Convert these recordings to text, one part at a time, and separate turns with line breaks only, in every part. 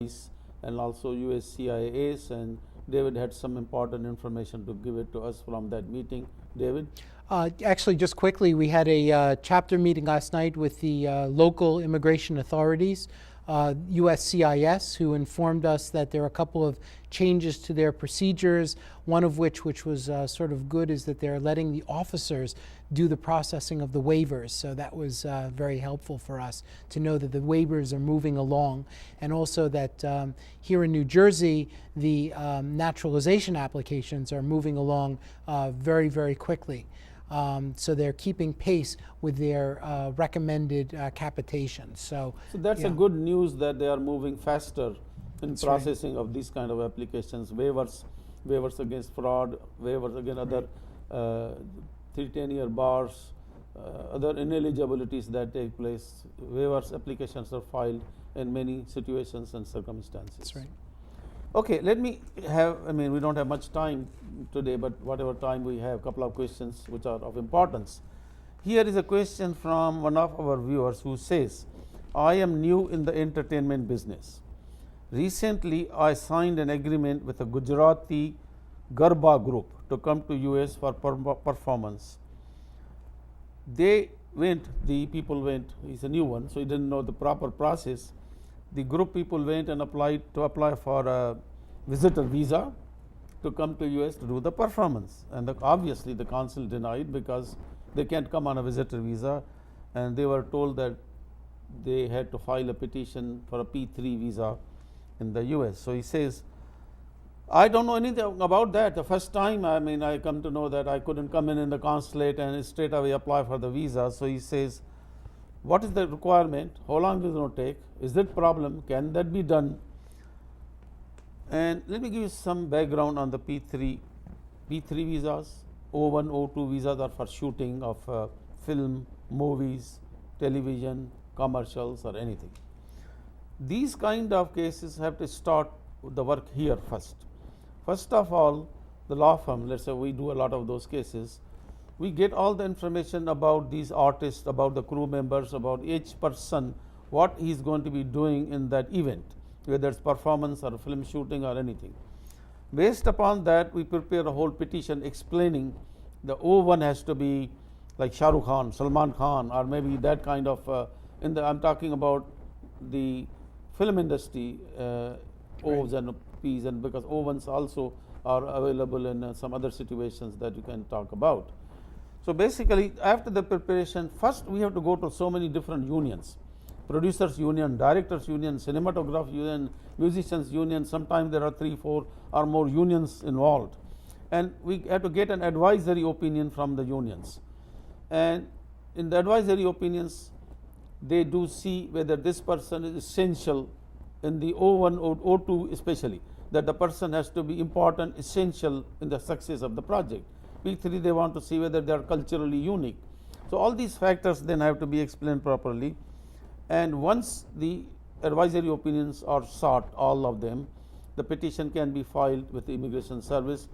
and also USCIS, and David had some important information to give it to us from that meeting. David?
Actually, just quickly, we had a chapter meeting last night with the local immigration authorities, USCIS, who informed us that there are a couple of changes to their procedures, one of which was sort of good, is that they're letting the officers do the processing of the waivers. So that was very helpful for us to know that the waivers are moving along, and also that here in New Jersey, the naturalization applications are moving along very, very quickly. So they're keeping pace with their recommended capitation. So
that's a good news that they are moving faster in
That's
processing of these kind of applications, waivers against fraud, waivers against other 3-10-year bars, other ineligibilities that take place. Waivers applications are filed in many situations and circumstances.
That's right.
Okay, let me have, we don't have much time today, but whatever time we have, a couple of questions which are of importance. Here is a question from one of our viewers who says, I am new in the entertainment business. Recently, I signed an agreement with a Gujarati Garba group to come to US for performance. The people went, he's a new one, so he didn't know the proper process. The group people went and apply for a visitor visa to come to US to do the performance, and obviously the consul denied because they can't come on a visitor visa, and they were told that they had to file a petition for a P3 visa in the US. So he says, I don't know anything about that. The first time I come to know that I couldn't come in the consulate and straight away apply for the visa. So he says, what is the requirement? How long is it going to take? Is that problem? Can that be done? And let me give you some background on the P3 visas. O1, O2 visas are for shooting of film, movies, television, commercials, or anything. These kind of cases have to start the work here first. First of all, the law firm, let's say we do a lot of those cases, we get all the information about these artists, about the crew members, about each person, what he is going to be doing in that event, whether it's performance or film shooting or anything. Based upon that, we prepare a whole petition explaining the O1 has to be like Shah Rukh Khan, Salman Khan, or maybe that kind of, I'm talking about the film industry, O's and P's, and because O1s also are available in some other situations that you can talk about. So basically, after the preparation, first we have to go to so many different unions, producers union, directors union, cinematograph union, musicians union. Sometimes there are 3, 4 or more unions involved, and we have to get an advisory opinion from the unions. And in the advisory opinions, they do see whether this person is essential in the O1 or O2 especially, that the person has to be important, essential in the success of the project. P3, they want to see whether they are culturally unique. So all these factors then have to be explained properly, and once the advisory opinions are sought, all of them, the petition can be filed with the Immigration Service.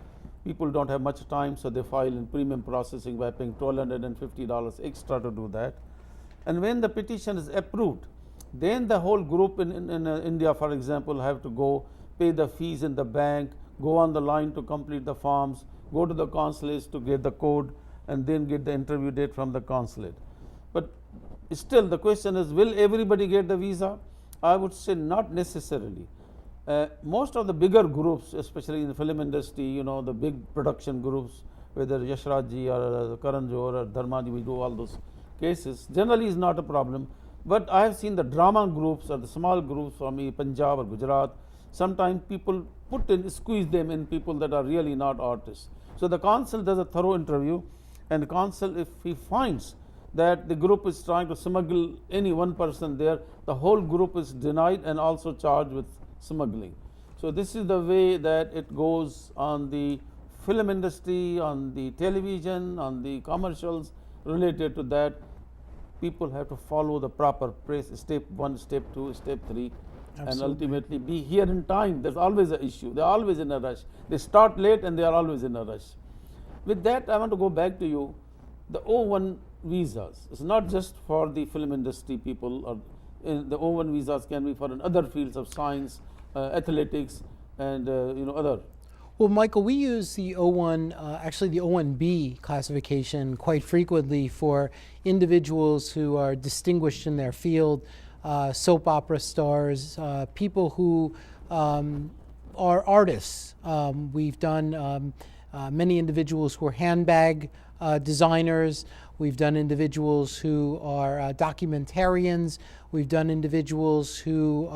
People don't have much time, so they file in premium processing by paying $1,250 extra to do that. And when the petition is approved, then the whole group in India, for example, have to go pay the fees in the bank, go on the line to complete the forms, go to the consulates to get the code, and then get the interview date from the consulate. But still the question is, will everybody get the visa? I would say not necessarily. Most of the bigger groups, especially in the film industry, the big production groups, whether Yashraj Ji or Karan Johar or Dharma Ji, we do all those cases, generally is not a problem. But I have seen the drama groups or the small groups from Punjab or Gujarat, sometimes people squeeze them in people that are really not artists. So the consul does a thorough interview, and the consul, if he finds that the group is trying to smuggle any one person there, the whole group is denied and also charged with smuggling. So this is the way that it goes on the film industry, on the television, on the commercials related to that. People have to follow the proper step 1, step 2, step 3. Absolutely. And ultimately be here in time. There's always an issue. They're always in a rush. They start late and they are always in a rush. With that, I want to go back to you. The O1 visas, it's not just for the film industry people, or the O1 visas can be for in other fields of science athletics, and other.
Well, Michael, we use the O1, actually the O1B classification quite frequently for individuals who are distinguished in their field, soap opera stars, people who are artists. We've done many individuals who are handbag designers. We've done individuals who are documentarians. We've done individuals who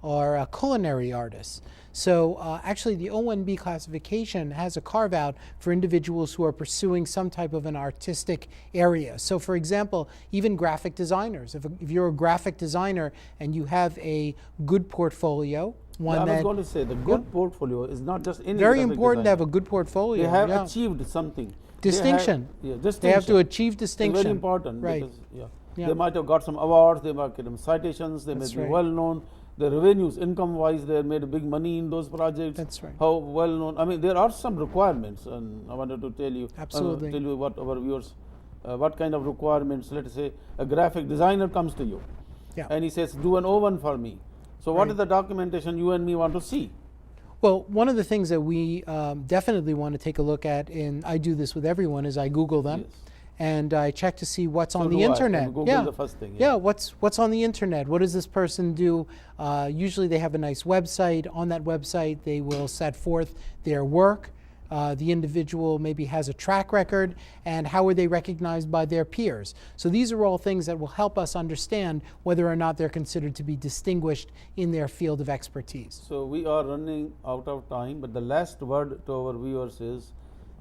are culinary artists. So actually the O1B classification has a carve out for individuals who are pursuing some type of an artistic area. So for example, even graphic designers. If you're a graphic designer and you have a good portfolio, one
I was
that
going to say the good portfolio is not just any
very
graphic
important to
designer.
have a good portfolio.
They have
yeah.
achieved something.
Distinction.
Distinction.
They have to achieve distinction.
It's very important,
Right.
because
Yeah.
they might have got some awards, they might get some citations, they
That's
may be
right.
well known. The revenues, income-wise, they made big money in those projects.
That's right.
How well known? I mean, there are some requirements, and I wanted to tell you.
Absolutely.
Tell you what our viewers, what kind of requirements. Let's say a graphic designer comes to you,
Yeah.
and he says, "Do an O1 for me." So, what
Right.
is the documentation you and me want to see?
Well, one of the things that we definitely want to take a look at, and I do this with everyone, is I Google them.
Yes.
And I check to see what's
So
on
do
the
I.
internet.
And Google
yeah,
the first thing,
Yeah,
yeah.
what's on the internet? What does this person do? Usually, they have a nice website. On that website, they will set forth their work. The individual maybe has a track record, and how are they recognized by their peers? So these are all things that will help us understand whether or not they're considered to be distinguished in their field of expertise.
So we are running out of time, but the last word to our viewers is,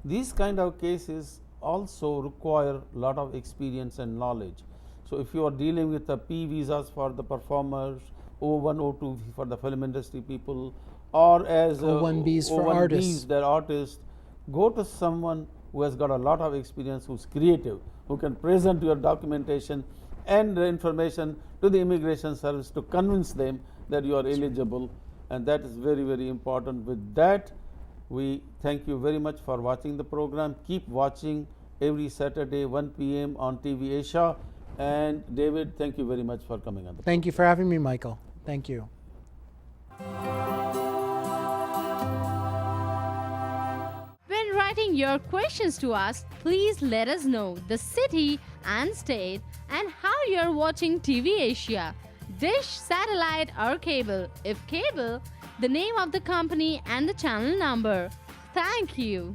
these kind of cases also require a lot of experience and knowledge. So if you are dealing with the P visas for the performers, O1, O2 for the film industry people, or as
O1Bs for
O1Bs,
artists.
they're artists, go to someone who has got a lot of experience, who's creative, who can present your documentation and the information to the immigration service to convince them that you are eligible, and that is very, very important. With that, we thank you very much for watching the program. Keep watching every Saturday 1 p.m. on TV Asia. And David, thank you very much for coming on the
Thank you for having me, Michael. Thank you.
When writing your questions to us, please let us know the city and state and how you're watching TV Asia. Dish, satellite or cable. If cable, the name of the company and the channel number. Thank you.